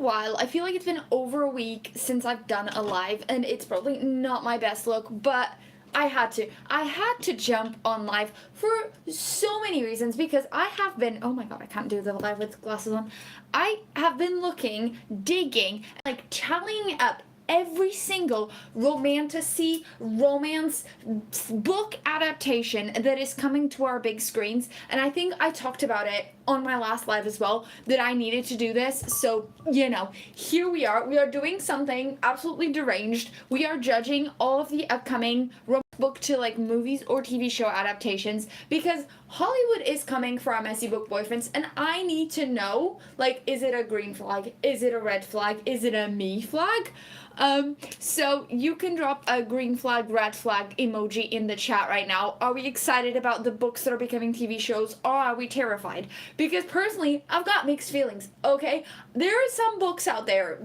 while. I feel like it's been over a week since I've done a live, and it's probably not my best look, but I had to jump on live for so many reasons, because I have been, oh my god, I can't do the live with glasses on. I have been looking, digging, like tallying up every single romantasy, romance book adaptation that is coming to our big screens. And I think I talked about it on my last live as well, that I needed to do this. So, you know, here we are. We are doing something absolutely deranged. We are judging all of the upcoming book to like movies or TV show adaptations, because Hollywood is coming for our messy book boyfriends, and I need to know, like, is it a green flag? Is it a red flag? Is it a me flag? So you can drop a green flag, red flag emoji in the chat right now. Are we excited about the books that are becoming TV shows, or are we terrified? Because personally, I've got mixed feelings, okay? There are some books out there,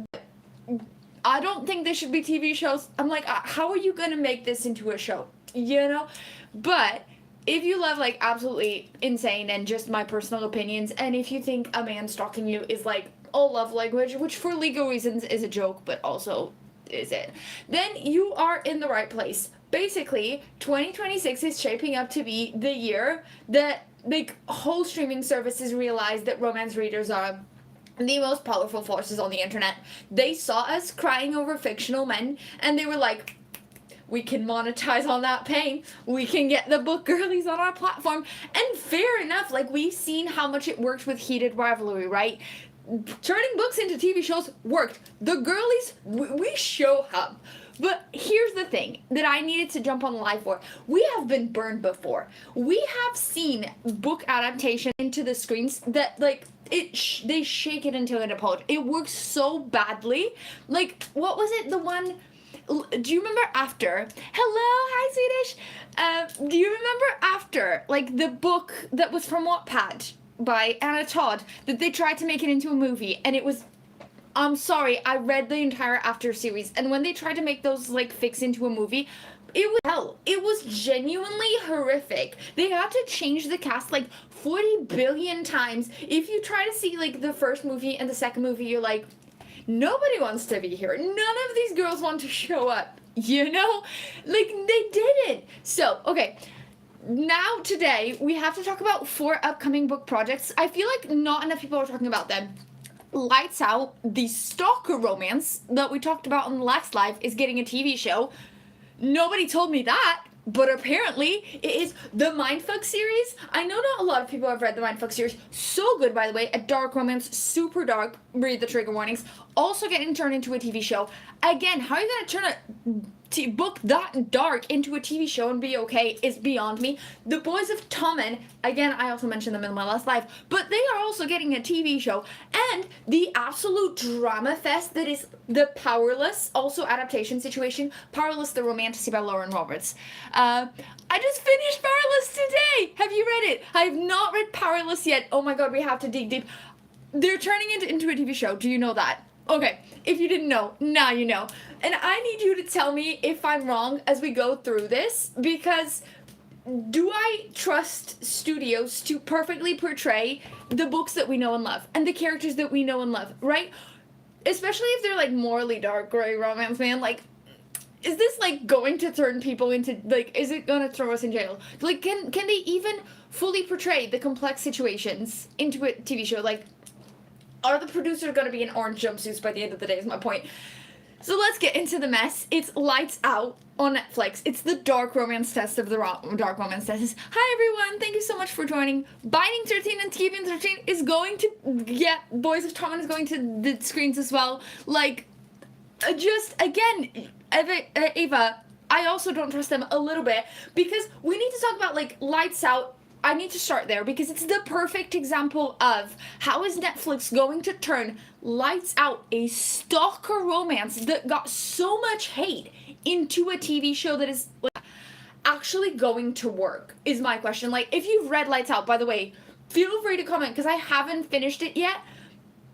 I don't think they should be TV shows. I'm like, how are you gonna make this into a show? You know? But if you love, like, absolutely insane and just my personal opinions, and if you think a man stalking you is, like, all love language, which for legal reasons is a joke, but also is it, then you are in the right place. Basically, 2026 is shaping up to be the year that, like, whole streaming services realize that romance readers are the most powerful forces on the internet. They saw us crying over fictional men, and they were like, we can monetize on that pain. We can get the book girlies on our platform. And fair enough, like, we've seen how much it worked with Heated Rivalry, right? Turning books into TV shows worked. The girlies, we show up. But here's the thing that I needed to jump on live for. We have been burned before. We have seen book adaptation into the screens that, like, they shake it until it appalled. It works so badly. Like, what was it? The one, do you remember After? Hello, hi Swedish. Do you remember After? Like, the book that was from Wattpad by Anna Todd, that they tried to make it into a movie, and it was, I'm sorry, I read the entire After series, and when they tried to make those, like, fics into a movie, it was hell. It was genuinely horrific. They had to change the cast, like, 40 billion times. If you try to see, like, the first movie and the second movie, you're like, nobody wants to be here. None of these girls want to show up, you know? Like, they didn't. So, okay. Now, today, we have to talk about 4 upcoming book projects. I feel like not enough people are talking about them. Lights Out, the stalker romance that we talked about on the last live, is getting a TV show. Nobody told me that, but apparently it is the Mindfck series. I know not a lot of people have read the Mindfck series. So good, by the way. A dark romance, super dark. Read the trigger warnings. Also getting turned into a TV show. Again, how are you going to turn a book that dark into a TV show and be okay is beyond me. The Boys of Tommen, again, I also mentioned them in my last live, but they are also getting a TV show. And the absolute drama fest that is the Powerless, also adaptation situation, Powerless, the romantasy by Lauren Roberts. I just finished Powerless today! Have you read it? I have not read Powerless yet. Oh my god, we have to dig deep. They're turning it into a TV show. Do you know that? Okay, if you didn't know, now you know. And I need you to tell me if I'm wrong as we go through this, because do I trust studios to perfectly portray the books that we know and love, and the characters that we know and love, right? Especially if they're, like, morally dark, gray romance, man, like, is this, like, going to turn people into, like, is it gonna throw us in jail? Like, can they even fully portray the complex situations into a TV show? Like, are the producers going to be in orange jumpsuits by the end of the day is my point. So let's get into the mess. It's Lights Out on Netflix. It's the dark romance test of the dark romance tests. Hi everyone, thank you so much for joining. Binding 13 and Keeping 13 is going to, yeah, Boys of Tommen is going to the screens as well. Like, just, again, Ava, I also don't trust them a little bit, because we need to talk about, like, Lights Out. I need to start there because it's the perfect example of how is Netflix going to turn Lights Out, a stalker romance that got so much hate, into a TV show that is, like, actually going to work, is my question. Like, if you've read Lights Out, by the way, feel free to comment, because I haven't finished it yet.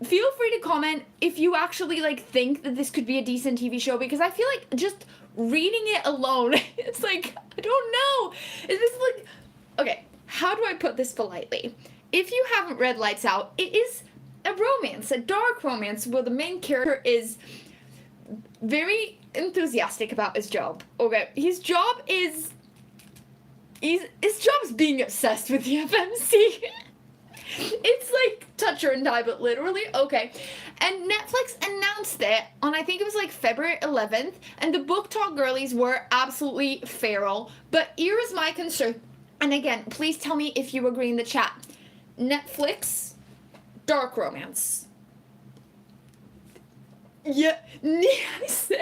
Feel free to comment if you actually, like, think that this could be a decent TV show, because I feel like just reading it alone, it's like, I don't know. Is this, like, okay. How do I put this politely? If you haven't read Lights Out, it is a romance, a dark romance, where the main character is very enthusiastic about his job. Okay, his job is being obsessed with the FMC. It's like touch her and die, but literally. Okay. And Netflix announced it on, I think it was like February 11th, and the Book Talk girlies were absolutely feral. But here is my concern. And again, please tell me if you agree in the chat. Netflix, dark romance. Yeah, same.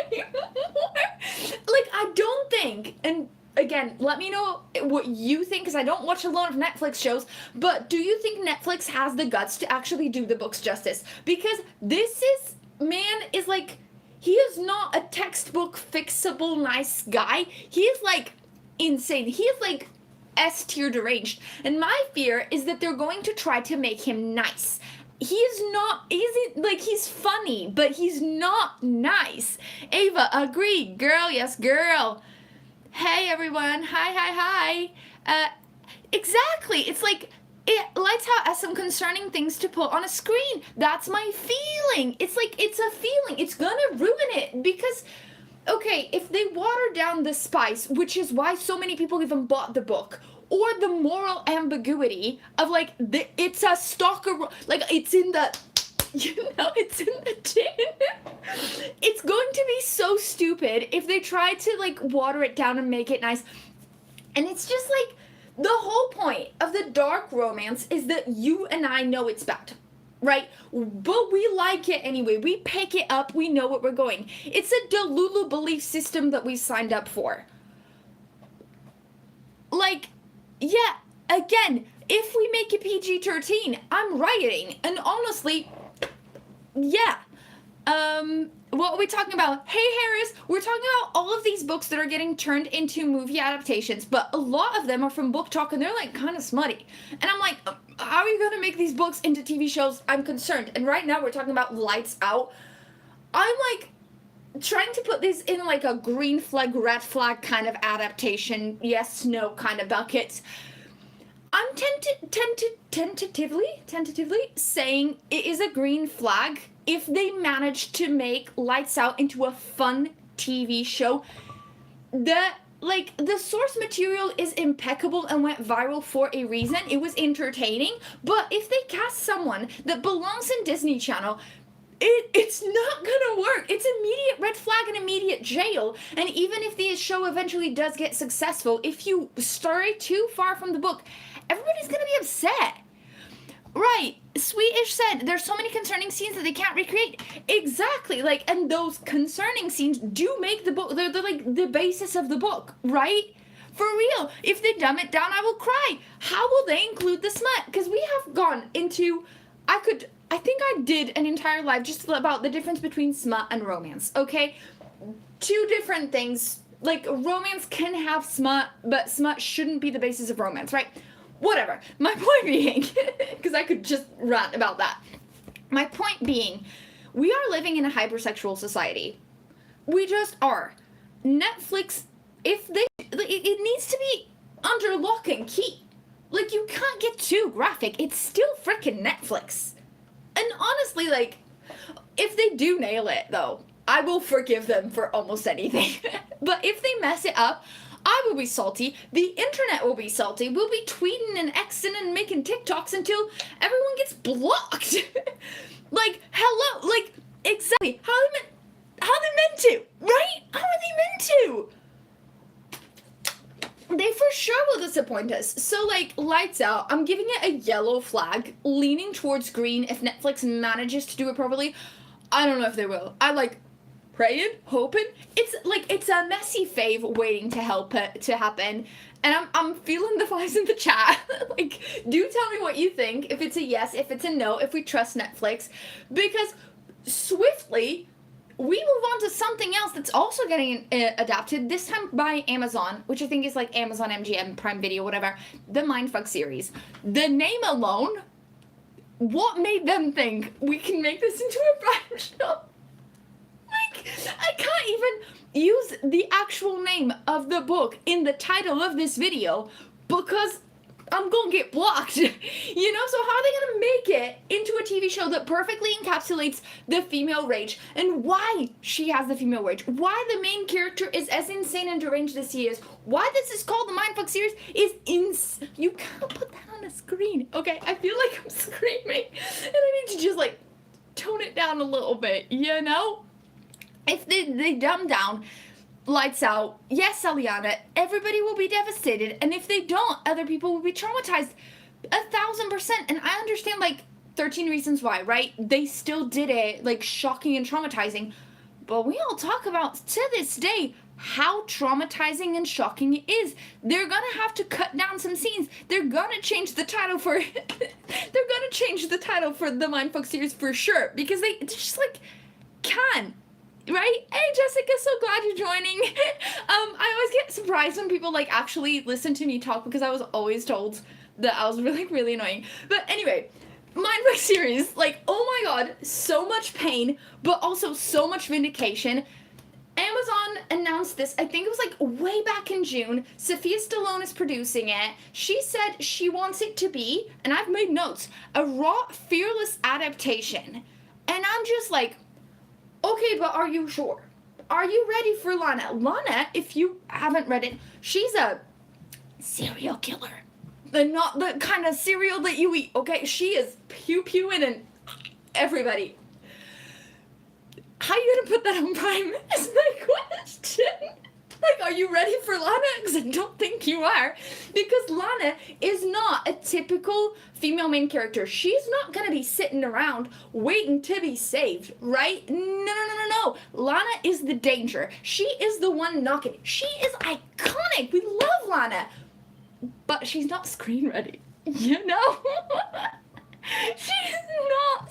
Like, I don't think, and again, let me know what you think, because I don't watch a lot of Netflix shows, but do you think Netflix has the guts to actually do the books justice? Because this man is like, he is not a textbook fixable nice guy. He is like insane. He is like S-tier deranged. And my fear is that they're going to try to make him nice. He's funny, but he's not nice. Ava, agreed. Girl, yes, girl. Hey, everyone. Hi. Exactly. It's like, it lights out as some concerning things to put on a screen. That's my feeling. It's like, it's a feeling. It's gonna ruin it, because, okay, if they water down the spice, which is why so many people even bought the book, or the moral ambiguity of, like, it's a stalker, like, it's in the, it's in the tin. It's going to be so stupid if they try to, like, water it down and make it nice. And it's just, like, the whole point of the dark romance is that you and I know it's bad, right? But we like it anyway. We pick it up. We know what we're going. It's a Delulu belief system that we signed up for. Like, yeah, again, if we make it PG-13, I'm rioting. And honestly, yeah. What are we talking about? Hey, Harris, we're talking about all of these books that are getting turned into movie adaptations, but a lot of them are from Book Talk, and they're, like, kind of smutty. And I'm like, how are you going to make these books into TV shows? I'm concerned. And right now we're talking about Lights Out. I'm, like, trying to put this in, like, a green flag, red flag kind of adaptation, yes, no kind of buckets. I'm tentatively saying it is a green flag if they manage to make Lights Out into a fun TV show. The source material is impeccable and went viral for a reason. It was entertaining, but if they cast someone that belongs in Disney Channel, it's not gonna work. It's immediate red flag and immediate jail. And even if the show eventually does get successful, if you stray too far from the book, everybody's gonna be upset. Right, Sweetish said, there's so many concerning scenes that they can't recreate. Exactly, like, and those concerning scenes do make the book, they're like the basis of the book, right? For real, if they dumb it down, I will cry. How will they include the smut? Because we have gone into, I think I did an entire live just about the difference between smut and romance, okay? Two different things. Like, romance can have smut, but smut shouldn't be the basis of romance, right? Whatever. My point being, because I could just rant about that. My point being, we are living in a hypersexual society. We just are. Netflix, it needs to be under lock and key. Like, you can't get too graphic. It's still frickin' Netflix. And honestly, like, if they do nail it, though, I will forgive them for almost anything. But if they mess it up, I will be salty. The internet will be salty. We'll be tweeting and Xing and making TikToks until everyone gets blocked. Like, hello, like, exactly. How are they meant to, right? How are they meant to? They for sure will disappoint us. So, like, Lights Out, I'm giving it a yellow flag, leaning towards green if Netflix manages to do it properly. I don't know if they will. I, like, praying, hoping. It's, like, it's a messy fave waiting to help it to happen. And I'm feeling the vibes in the chat. Like, do tell me what you think. If it's a yes, if it's a no, if we trust Netflix. Because swiftly, we move on to something else that's also getting adapted, this time by Amazon, which I think is like Amazon MGM, Prime Video, whatever, the Mindfck series. The name alone, what made them think we can make this into a Prime show? Like, I can't even use the actual name of the book in the title of this video because I'm gonna get blocked. So how are they gonna make it into a TV show that perfectly encapsulates the female rage and why she has the female rage, why the main character is as insane and deranged as he is, why this is called the Mindfck series is you can't put that on a screen, okay? I feel like I'm screaming and I need to just like tone it down a little bit, If they dumb down, lights out, yes, Aliana, everybody will be devastated, and if they don't, other people will be traumatized 1,000%, and I understand, 13 Reasons Why, right? They still did it, shocking and traumatizing, but we all talk about, to this day, how traumatizing and shocking it is. They're gonna have to cut down some scenes. They're gonna change the title for, the Mindfck series for sure, because they just, can. Right? Hey, Jessica, so glad you're joining. I always get surprised when people, actually listen to me talk because I was always told that I was really, really annoying. But anyway, Mindfck series, oh my god, so much pain, but also so much vindication. Amazon announced this, I think it was, way back in June. Sophia Stallone is producing it. She said she wants it to be, and I've made notes, a raw, fearless adaptation. And I'm just okay, but are you sure? Are you ready for Lana? Lana, if you haven't read it, she's a serial killer. Not the kind of cereal that you eat, okay? She is pew-pewing and everybody. How you gonna put that on Prime is my question. Are you ready for Lana? Because I don't think you are. Because Lana is not a typical female main character. She's not going to be sitting around waiting to be saved, right? No. Lana is the danger. She is the one knocking. She is iconic. We love Lana. But she's not screen ready. She's not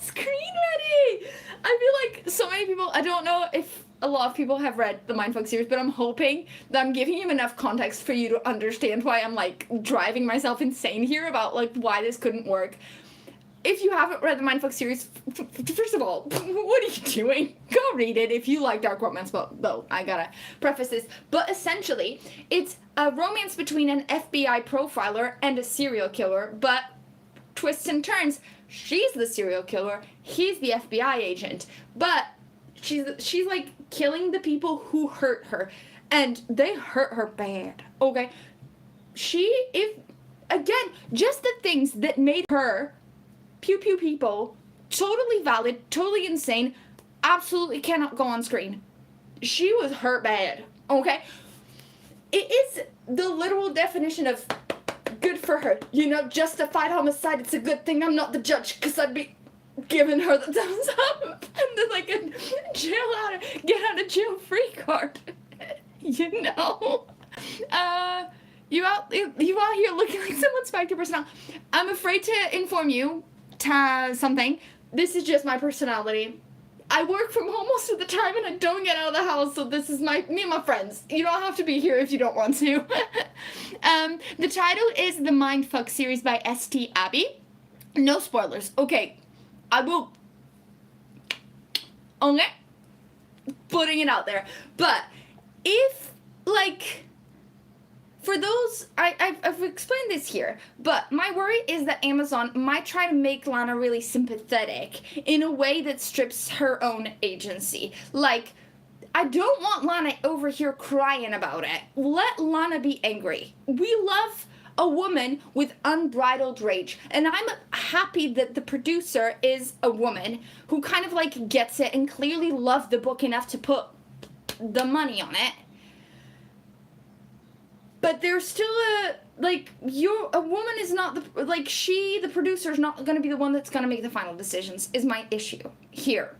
screen ready. I feel like so many people, I don't know if a lot of people have read the Mindfck series, but I'm hoping that I'm giving you enough context for you to understand why I'm driving myself insane here about why this couldn't work. If you haven't read the Mindfck series, first of all, what are you doing? Go read it if you like dark romance, though I gotta preface this. But essentially, it's a romance between an FBI profiler and a serial killer, but twists and turns. She's the serial killer, he's the FBI agent, but she's killing the people who hurt her, and they hurt her bad, okay? Again, just the things that made her pew-pew people totally valid, totally insane, absolutely cannot go on screen. She was hurt bad, okay? It is the literal definition of good for her, justified homicide, it's a good thing I'm not the judge, because I'd be giving her the thumbs up, and then a get out of jail free card, you out here looking like someone spiked your personality. I'm afraid to inform you something. This is just my personality. I work from home most of the time and I don't get out of the house, so this is me and my friends. You don't have to be here if you don't want to. The title is the Mindfck series by St. Abbey. No spoilers. Okay, I will. Okay, putting it out there. But if for those, I've explained this here, but my worry is that Amazon might try to make Lana really sympathetic in a way that strips her own agency. I don't want Lana over here crying about it. Let Lana be angry. We love a woman with unbridled rage, and I'm happy that the producer is a woman who kind of gets it and clearly loved the book enough to put the money on it. But there's still a woman is not the producer is not going to be the one that's going to make the final decisions, is my issue here.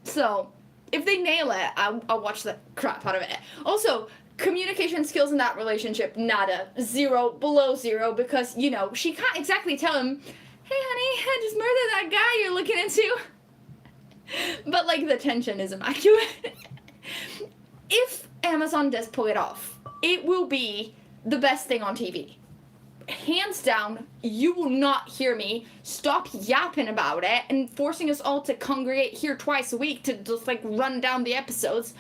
So if they nail it, I'll watch the crap out of it. Also, communication skills in that relationship, nada, zero, below zero, because she can't exactly tell him, hey honey, I just murdered that guy you're looking into. But the tension is immaculate. If Amazon does pull it off, it will be the best thing on TV. Hands down, you will not hear me stop yapping about it and forcing us all to congregate here twice a week to just run down the episodes.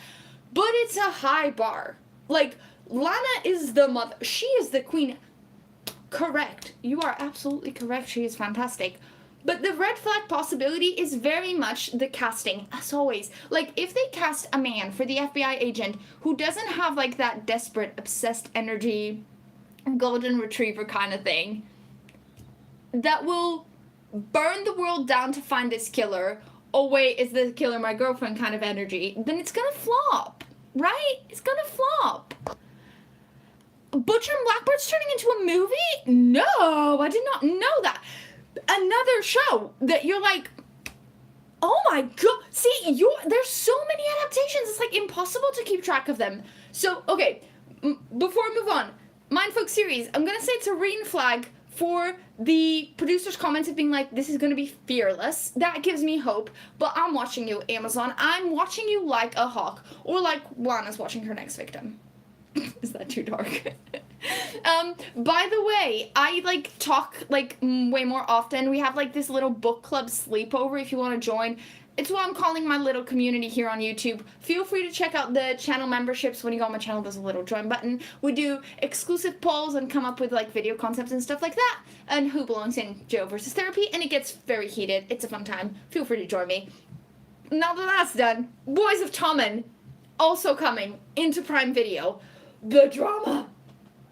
But it's a high bar. Lana is the mother. She is the queen. correct. You are absolutely correct. She is fantastic. But the red flag possibility is very much the casting, as always. Like, if they cast a man for the FBI agent who doesn't have, like, that desperate, obsessed energy, golden retriever kind of thing, that will burn the world down to find this killer, oh wait, is the killer my girlfriend kind of energy, then it's gonna flop, right? It's gonna flop. Butcher and Blackbird's turning into a movie? No, I did not know that. Another show that you're like, oh my god, see, there's so many adaptations, it's like impossible to keep track of them. So, okay, before I move on, Mindfck series, I'm gonna say it's a green flag for the producers' comments of being like, this is gonna be fearless. That gives me hope, but I'm watching you, Amazon. I'm watching you like a hawk, or like Juana's watching her next victim. Is that too dark? By the way, I, like, talk, like, way more often. We have, like, this little book club sleepover if you want to join. It's what I'm calling my little community here on YouTube. Feel free to check out the channel memberships. When you go on my channel, there's a little join button. We do exclusive polls and come up with, like, video concepts and stuff like that. And who belongs in jail versus therapy. And it gets very heated. It's a fun time. Feel free to join me. Now that that's done, Boys of Tommen, also coming into Prime Video. The drama.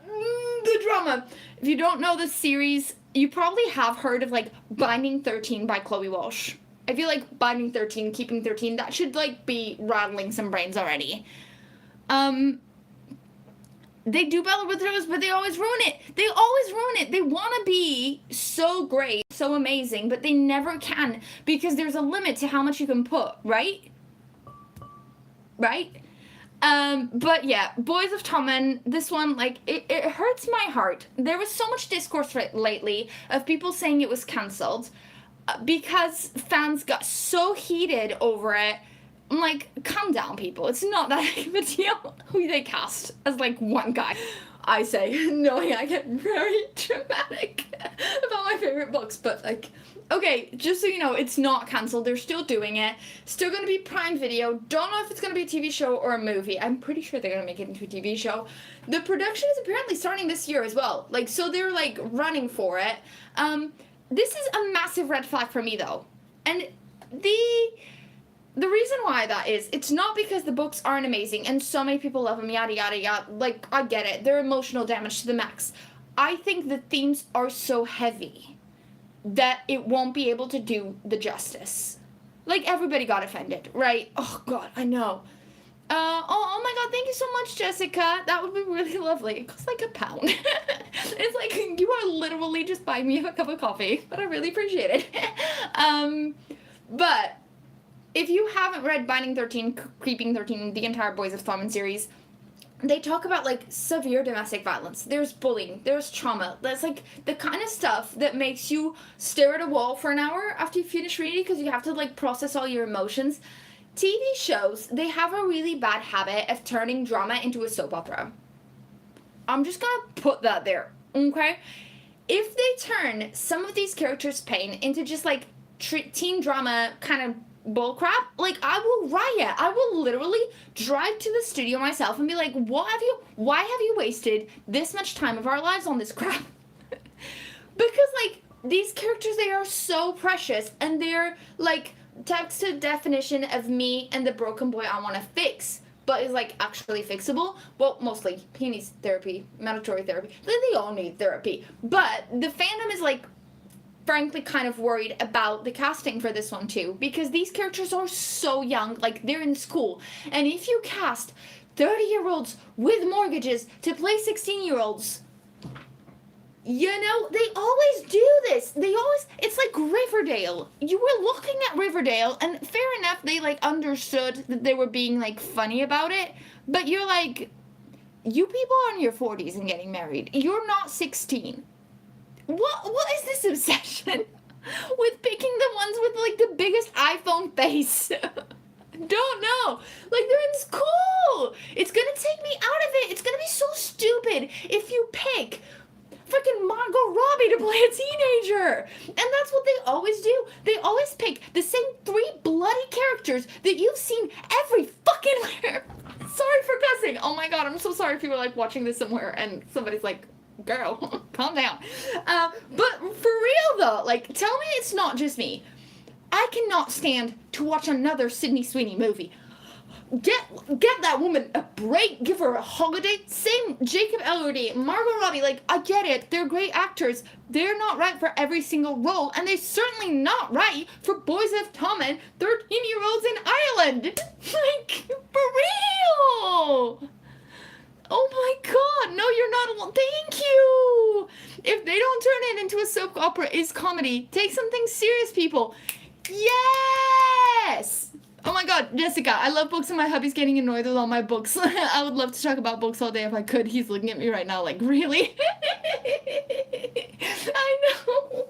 The drama. If you don't know the series, you probably have heard of, like, Binding 13 by Chloe Walsh. I feel like Binding 13, Keeping 13, that should, like, be rattling some brains already. They do Bella with Rose, but they always ruin it. They always ruin it. They want to be so great, so amazing, but they never can because there's a limit to how much you can put, right? Right? But yeah, Boys of Tommen, this one, like, it hurts my heart. There was so much discourse lately of people saying it was cancelled because fans got so heated over it. I'm like, calm down, people. It's not that big of a deal who they cast as, like, one guy. I say, knowing I get very dramatic about my favorite books, but, like, okay, just so you know, it's not cancelled. They're still doing it. Still going to be Prime Video. Don't know if it's going to be a TV show or a movie. I'm pretty sure they're going to make it into a TV show. The production is apparently starting this year as well. Like, so they're, like, running for it. This is a massive red flag for me, though. And the reason why that is, it's not because the books aren't amazing and so many people love them, yada, yada, yada. Like, I get it. They're emotional damage to the max. I think the themes are so heavy that it won't be able to do the justice. Like, everybody got offended, right? Oh, God, I know. Oh my God, thank you so much, Jessica. That would be really lovely. It costs like £1. It's like, you are literally just buying me a cup of coffee, but I really appreciate it. But if you haven't read Binding 13, Creeping 13, the entire Boys of Tommen series, they talk about, like, severe domestic violence. There's bullying. There's trauma. That's, like, the kind of stuff that makes you stare at a wall for an hour after you finish reading because you have to, like, process all your emotions. TV shows, they have a really bad habit of turning drama into a soap opera. I'm just gonna put that there, okay? If they turn some of these characters' pain into just, like, teen drama kind of bullcrap, like, I will riot. I will literally drive to the studio myself and be like, why have you wasted this much time of our lives on this crap? Because, like, these characters, they are so precious, and they're, like, text to definition of me and the broken boy I want to fix, but is, like, actually fixable. Well, mostly, he needs therapy, mandatory therapy. They all need therapy. But the fandom is, like, frankly kind of worried about the casting for this one too, because these characters are so young, like, they're in school, and if you cast 30-year-olds with mortgages to play 16-year-olds, you know, they always do this. It's like Riverdale. You were looking at Riverdale, and fair enough, they, like, understood that they were being, like, funny about it, but you're like, you people are in your 40s and getting married. You're not 16. What is this obsession with picking the ones with, like, the biggest iPhone face? Don't know. Like, they're in school. It's gonna take me out of it. It's gonna be so stupid if you pick freaking Margot Robbie to play a teenager. And that's what they always do. They always pick the same 3 bloody characters that you've seen every fucking where. Sorry for cussing. Oh my God, I'm so sorry if you were, like, watching this somewhere and somebody's like, girl, calm down. But for real though, like, tell me it's not just me. I cannot stand to watch another Sydney Sweeney movie. Get that woman a break. Give her a holiday. Same Jacob Elordi, Margot Robbie. Like, I get it. They're great actors. They're not right for every single role, and they're certainly not right for boys of Tommen, 13-year-olds in Ireland. Like, for real. Oh my god. No, you're not alone. Thank you. If they don't turn it into a soap opera is comedy, take something serious, people. Yes. Oh my god, Jessica, I love books and my hubby's getting annoyed with all my books. I would love to talk about books all day if I could. He's looking at me right now like, really? I know.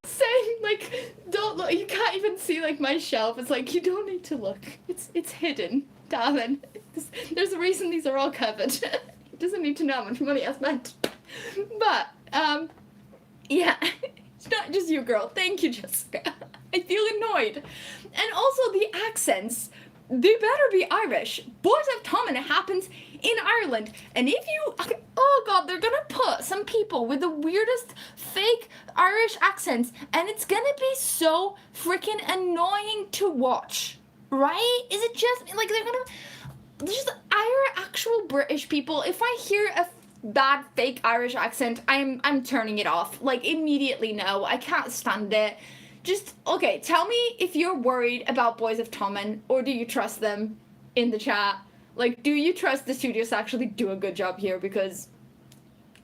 Saying, like, don't look. You can't even see, like, my shelf. It's like, you don't need to look. It's hidden, darling. There's a reason these are all covered. He doesn't need to know how much money I spent. But, yeah. It's not just you, girl. Thank you, Jessica. I feel annoyed. And also the accents, they better be Irish. Boys of Tommen happens in Ireland. And if you, oh god, they're gonna put some people with the weirdest fake Irish accents, and it's gonna be so freaking annoying to watch. Right? Is it just, like, there's actual British people. If I hear a bad fake Irish accent, I'm turning it off. Like, immediately no. I can't stand it. Just, okay, tell me if you're worried about Boys of Tommen, or do you trust them in the chat? Like, do you trust the studios to actually do a good job here? Because,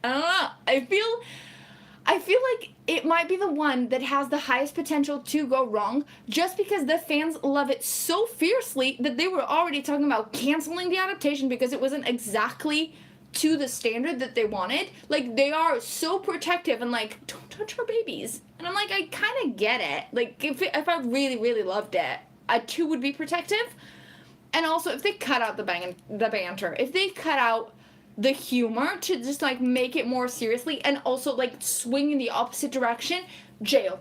I don't know, I feel like it might be the one that has the highest potential to go wrong, just because the fans love it so fiercely that they were already talking about canceling the adaptation because it wasn't exactly to the standard that they wanted. Like, they are so protective and like, don't touch our babies. And I'm like, I kind of get it. Like, if I really, really loved it, I too would be protective. And also, if they cut out the banter, if they cut out the humor to just, like, make it more seriously, and also, like, swing in the opposite direction, jail.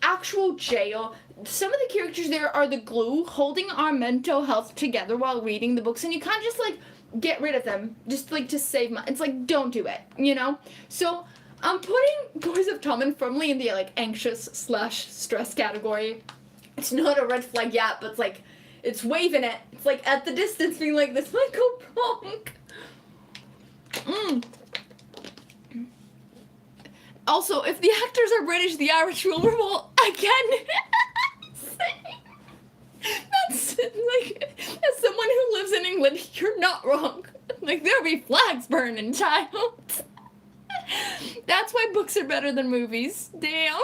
Actual jail. Some of the characters there are the glue holding our mental health together while reading the books, and you can't just, like, get rid of them just, like, to save money. It's like, don't do it, you know? So, I'm putting Boys of Tommen firmly in the, like, anxious/stress category. It's not a red flag yet, but it's like, it's waving it. It's like at the distance being like, this might go wrong. Also, if the actors are British, the Irish will revolt again. That's, like, as someone who lives in England, you're not wrong. Like, there'll be flags burning, child. That's why books are better than movies. Damn.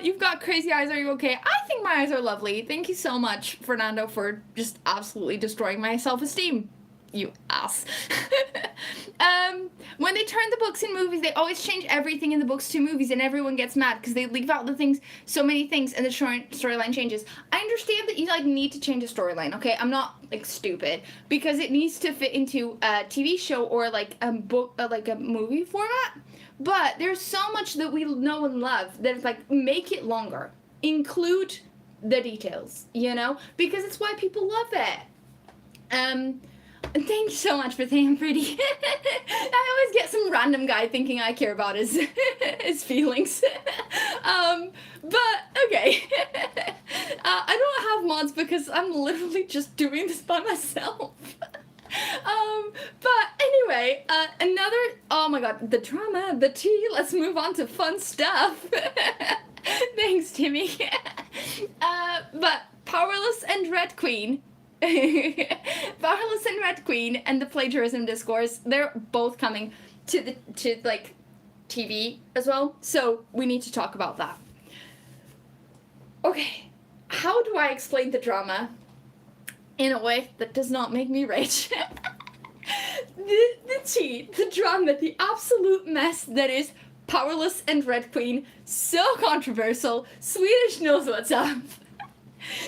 You've got crazy eyes. Are you okay? I think my eyes are lovely. Thank you so much, Fernando, for just absolutely destroying my self-esteem. You ass. When they turn the books in movies, they always change everything in the books to movies, and everyone gets mad because they leave out the things, so many things, and the storyline changes. I understand that you, like, need to change the storyline, okay? I'm not, like, stupid, because it needs to fit into a TV show or, like, a book, like a movie format. But there's so much that we know and love that it's like, make it longer. Include the details, you know? Because it's why people love it. Thank you so much for saying I'm pretty. I always get some random guy thinking I care about his his feelings. But, okay. I don't have mods because I'm literally just doing this by myself. But anyway, oh my god, the drama, the tea, let's move on to fun stuff. Thanks, Timmy. But Powerless and Red Queen, Powerless and Red Queen and the plagiarism discourse, they're both coming to like, TV as well, so we need to talk about that. Okay, how do I explain the drama in a way that does not make me rage? The tea, the drama, the absolute mess that is Powerless and Red Queen. So controversial. Swedish knows what's up.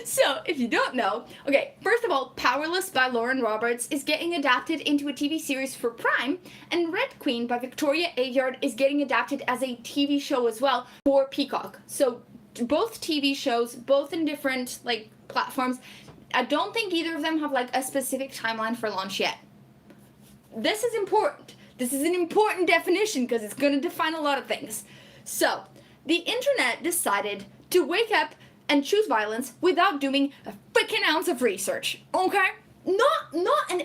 So, if you don't know, okay, first of all, Powerless by Lauren Roberts is getting adapted into a TV series for Prime, and Red Queen by Victoria Aveyard is getting adapted as a TV show as well for Peacock. So, both TV shows, both in different, like, platforms. I don't think either of them have, like, a specific timeline for launch yet. This is important. This is an important definition because it's going to define a lot of things. So, the internet decided to wake up and choose violence without doing a freaking ounce of research. Okay? Not an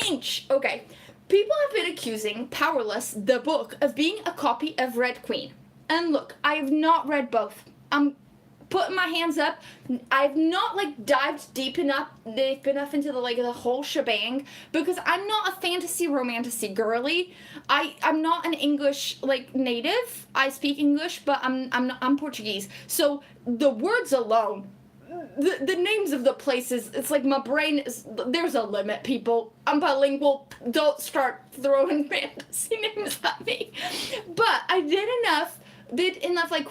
inch. Okay. People have been accusing Powerless, the book, of being a copy of Red Queen. And look, I have not read both. I'm putting my hands up. I've not dived deep enough into the whole shebang, because I'm not a fantasy romantasy girly. I'm not an English native. I speak English, but I'm Portuguese. So the words alone, the names of the places, it's like my brain is, there's a limit, people. I'm bilingual. Don't start throwing fantasy names at me. But I did enough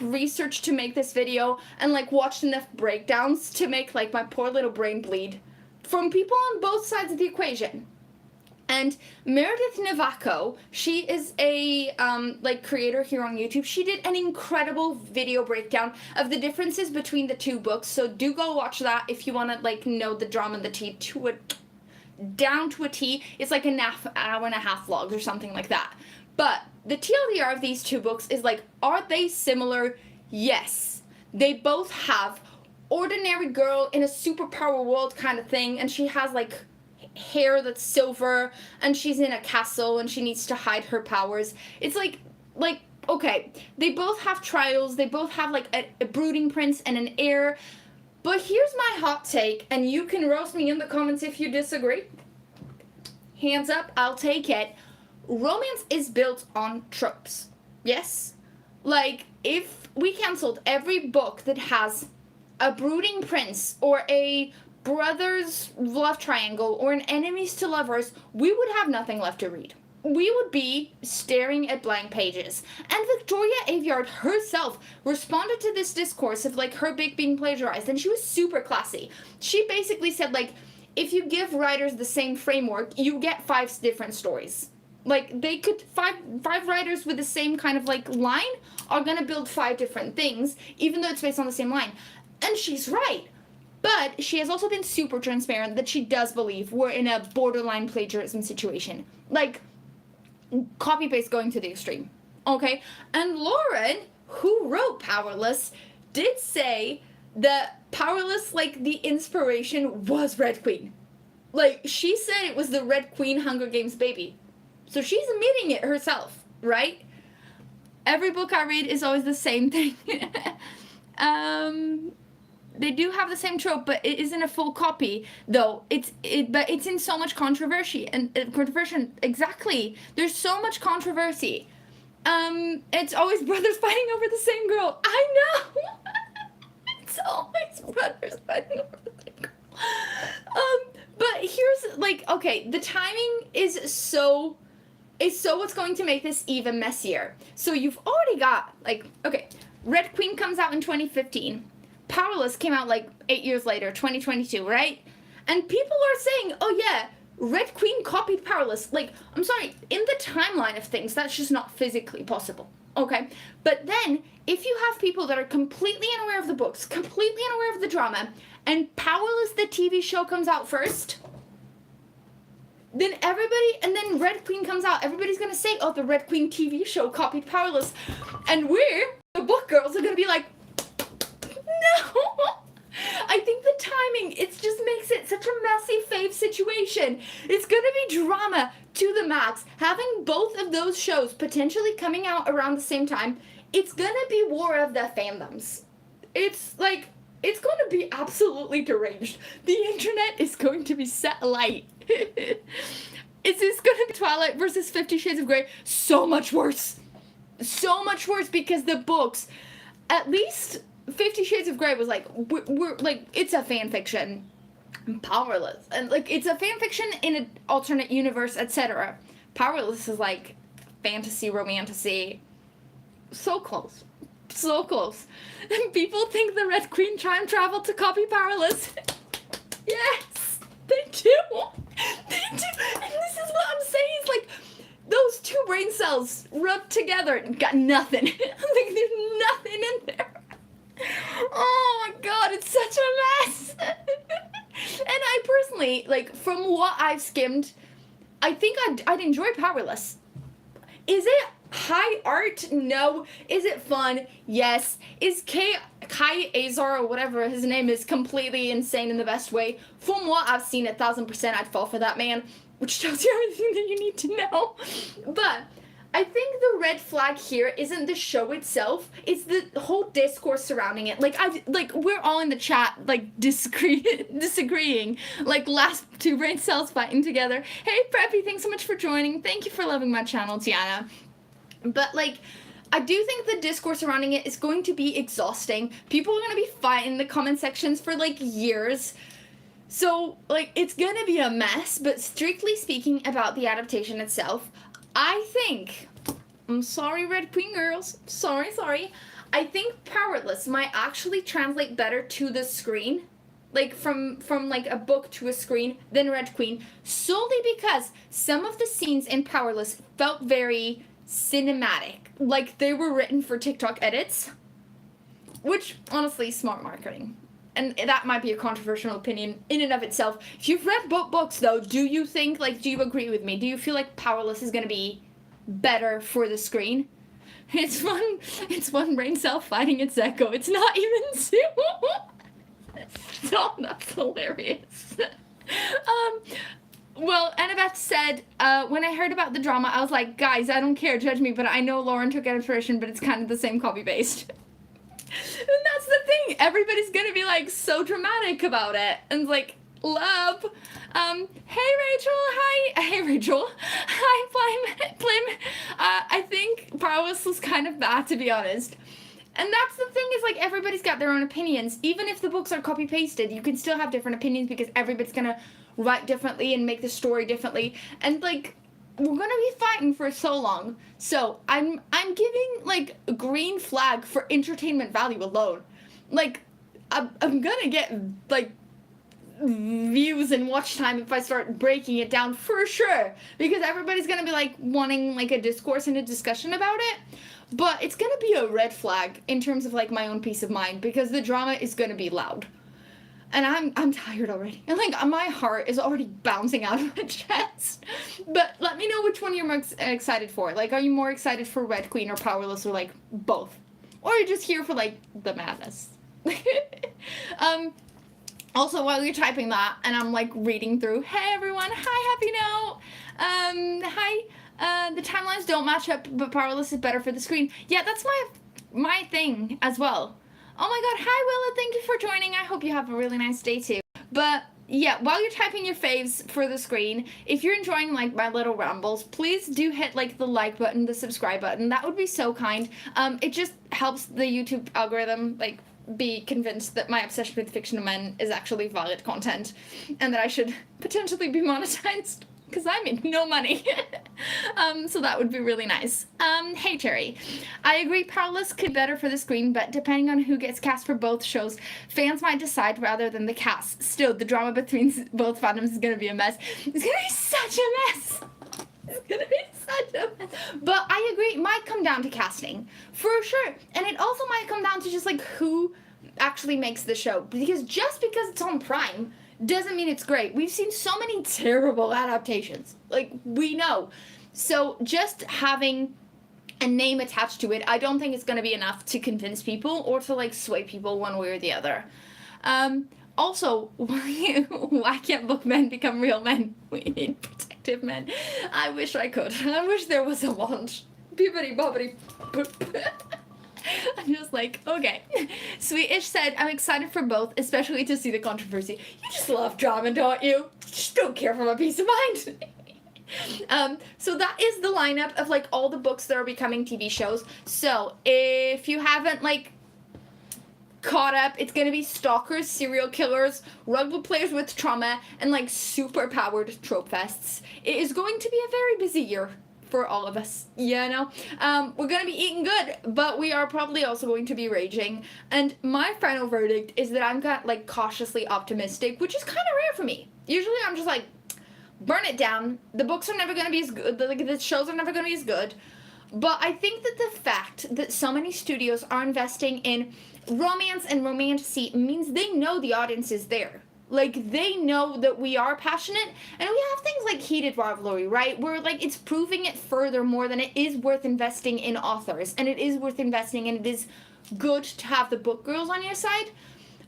research to make this video, and watched enough breakdowns to make my poor little brain bleed from people on both sides of the equation. And Meredith Navako, she is a creator here on YouTube. She did an incredible video breakdown of the differences between the two books. So do go watch that if you want to know the drama and the tea down to a T. It's like an hour and a half vlog or something like that. But the TLDR of these two books is are they similar? Yes. They both have ordinary girl in a superpower world kind of thing, and she has hair that's silver, and she's in a castle, and she needs to hide her powers. It's okay, they both have trials, they both have a brooding prince and an heir. But here's my hot take, and you can roast me in the comments if you disagree. Hands up, I'll take it. Romance is built on tropes. Yes? If we canceled every book that has a brooding prince or a brothers love triangle or an enemies to lovers, we would have nothing left to read. We would be staring at blank pages. And Victoria Aveyard herself responded to this discourse of her book being plagiarized, and she was super classy. She basically said if you give writers the same framework, you get 5 different stories. They could, five writers with the same kind of line are gonna build 5 different things, even though it's based on the same line. And she's right. But she has also been super transparent that she does believe we're in a borderline plagiarism situation. Copy-paste going to the extreme. Okay? And Lauren, who wrote Powerless, did say that Powerless, the inspiration was Red Queen. She said it was the Red Queen Hunger Games baby. So she's admitting it herself, right? Every book I read is always the same thing. They do have the same trope, but it isn't a full copy, though. But it's in so much controversy and controversy. Exactly, there's so much controversy. It's always brothers fighting over the same girl. I know. It's always brothers fighting over the same girl. But here's okay, the timing is so what's going to make this even messier. So you've already got okay, Red Queen comes out in 2015. Powerless came out 8 years later, 2022, right? And people are saying, oh yeah, Red Queen copied Powerless. I'm sorry, in the timeline of things, that's just not physically possible, okay? But then, if you have people that are completely unaware of the books, completely unaware of the drama, and Powerless, the TV show, comes out first, then then Red Queen comes out, everybody's gonna say, oh, the Red Queen TV show copied Powerless. And the book girls, are gonna be no! I think the timing, it just makes it such a messy fave situation. It's gonna be drama to the max. Having both of those shows potentially coming out around the same time, it's gonna be war of the fandoms. It's it's gonna be absolutely deranged. The internet is going to be set alight. Is this gonna be Twilight versus 50 Shades of Grey? So much worse. So much worse, because the books, at least 50 Shades of Grey was we're it's a fan fiction. Powerless, and it's a fan fiction in an alternate universe, etc. Powerless is fantasy romantasy. So close. So close. And people think the Red Queen time traveled to copy Powerless. Yes, they do. They do. And this is what I'm saying, is those two brain cells rubbed together and got nothing. There's nothing in there. Oh my god, it's such a mess. And I personally, from what I've skimmed, I think I'd enjoy Powerless. Is it high art? No. Is it fun? Yes. Is Kai Azar or whatever his name is completely insane in the best way? From what I've seen, 1,000% I'd fall for that man, which tells you everything that you need to know. But I think the red flag here isn't the show itself, it's the whole discourse surrounding it. We're all in the chat, disagreeing. Last two brain cells fighting together. Hey, Preppy, thanks so much for joining. Thank you for loving my channel, Tiana. But, I do think the discourse surrounding it is going to be exhausting. People are going to be fighting in the comment sections for, years. So, it's going to be a mess. But strictly speaking about the adaptation itself, I think, I'm sorry, Red Queen girls, sorry, I think Powerless might actually translate better to the screen, from a book to a screen than Red Queen, solely because some of the scenes in Powerless felt very cinematic, they were written for TikTok edits, which, honestly, smart marketing. And that might be a controversial opinion in and of itself. If you've read both books, though, do you think, do you agree with me? Do you feel like Powerless is going to be better for the screen? It's one brain cell fighting its echo. It's not even Sue. Oh, that's hilarious. Well, Annabeth said, when I heard about the drama, I was like, guys, I don't care, judge me, but I know Lauren took inspiration, but it's kind of the same copy-paste. And that's the thing. Everybody's gonna be so dramatic about it. And love. Hey Rachel. Hi. Hey Rachel. Hi Plim. I think Powerless was kind of bad, to be honest. And that's the thing is everybody's got their own opinions. Even if the books are copy pasted, you can still have different opinions because everybody's gonna write differently and make the story differently. And we're gonna be fighting for so long. So I'm giving a green flag for entertainment value alone. I'm gonna get views and watch time if I start breaking it down for sure. Because everybody's gonna be wanting a discourse and a discussion about it. But it's gonna be a red flag in terms of my own peace of mind because the drama is gonna be loud. And I'm tired already. And my heart is already bouncing out of my chest. But let me know which one you're most excited for. Are you more excited for Red Queen or Powerless or both? Or you're just here for the madness. Also, while you're typing that and I'm reading through, hey everyone, hi, happy note. Hi, the timelines don't match up, but Powerless is better for the screen. Yeah, that's my thing as well. Oh my god, hi Willa, thank you for joining. I hope you have a really nice day too. But yeah, while you're typing your faves for the screen, if you're enjoying my little rambles, please do hit the like button, the subscribe button. That would be so kind. It just helps the YouTube algorithm be convinced that my obsession with fictional men is actually valid content and that I should potentially be monetized. Because I make no money. So that would be really nice. Hey, Terry. I agree Powerless could be better for the screen, but depending on who gets cast for both shows, fans might decide rather than the cast. Still, the drama between both fandoms is going to be a mess. It's going to be such a mess. It's going to be such a mess. But I agree, it might come down to casting. For sure. And it also might come down to just, who actually makes the show. Because just because it's on Prime doesn't mean it's great. We've seen so many terrible adaptations. We know. So just having a name attached to it, I don't think it's going to be enough to convince people or to, sway people one way or the other. Also, why can't book men become real men? We need protective men. I wish I could. I wish there was a launch. Bibbidi bobbidi boop. I'm just okay. Sweetish said, I'm excited for both, especially to see the controversy. You just love drama, don't you? You just don't care for my peace of mind. So that is the lineup of all the books that are becoming TV shows. So if you haven't caught up, it's gonna be stalkers, serial killers, rugby players with trauma, and super powered trope fests. It is going to be a very busy year for all of us, we're gonna be eating good, but we are probably also going to be raging. And my final verdict is that I'm cautiously optimistic, which is kind of rare for me. Usually I'm just burn it down. The books are never gonna be as good. The shows are never gonna be as good. But I think that the fact that so many studios are investing in romance and romantasy means they know the audience is there. Like, they know that we are passionate, and we have things like heated rivalry, right? Where, like, it's proving it further more than it is worth investing in authors, and it is worth investing, and it is good to have the book girls on your side.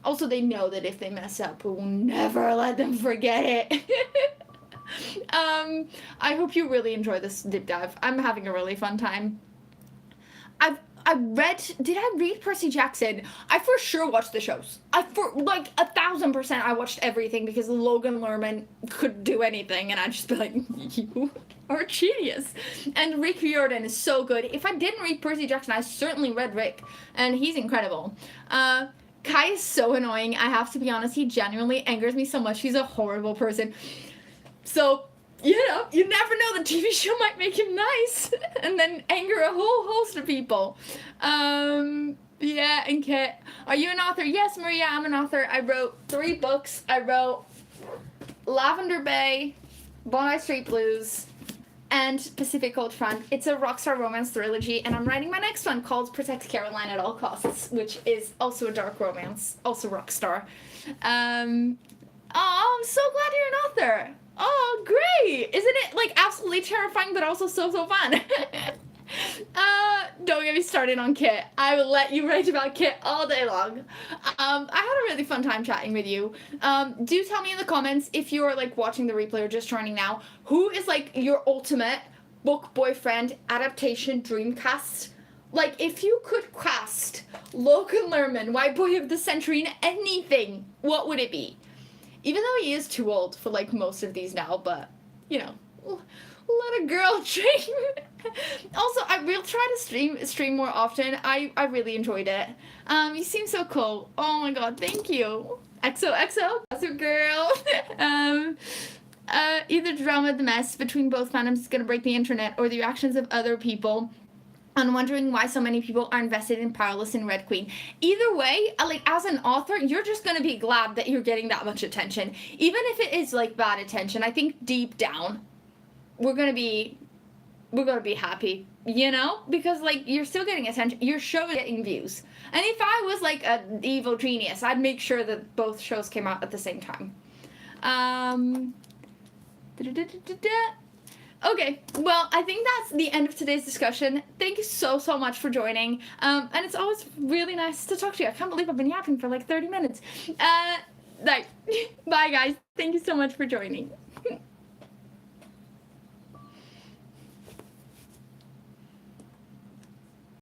Also, they know that if they mess up, we will never let them forget it. I hope you really enjoy this deep dive. I'm having a really fun time. Did I read Percy Jackson? I for sure watched the shows. Like 1,000% I watched everything because Logan Lerman could do anything, and I'd just be like, you are a genius. And Rick Riordan is so good. If I didn't read Percy Jackson, I certainly read Rick, and he's incredible. Kai is so annoying, I have to be honest. He genuinely angers me so much. He's a horrible person. So, you know, you never know, the TV show might make him nice and then anger a whole host of people. Yeah, and Kit, are you an author? Yes, Maria, I'm an author. I wrote 3 books. I wrote Lavender Bay, Bondi Street Blues, and Pacific Cold Front. It's a rockstar romance trilogy, and I'm writing my next one called Protect Caroline at All Costs, which is also a dark romance, also rockstar. I'm so glad you're an author. Oh, great! Isn't it, like, absolutely terrifying, but also so fun? Don't get me started on Kit. I will let you rage about Kit all day long. I had a really fun time chatting with you. Do tell me in the comments, if you're, like, watching the replay or just joining now, who is, like, your ultimate book boyfriend adaptation dreamcast? Like, if you could cast Logan Lerman, White Boy of the Century, in anything, what would it be? Even though he is too old for, like, most of these now, but, you know, let a girl dream. Also, I will try to stream more often. I really enjoyed it. You seem so cool. Oh my god, thank you. XOXO, that's a girl. Either drama, the mess between both fandoms is gonna break the internet, or the reactions of other people. I'm wondering why so many people are invested in Powerless and Red Queen. Either way, like, as an author, you're just gonna be glad that you're getting that much attention. Even if it is, like, bad attention, I think deep down, we're gonna be happy, you know? Because, like, you're still getting attention. Your show is getting views. And if I was, like, an evil genius, I'd make sure that both shows came out at the same time. Okay, well, I think that's the end of today's discussion. Thank you so much for joining. And it's always really nice to talk to you. I can't believe I've been yapping for like 30 minutes. Bye, guys. Thank you so much for joining.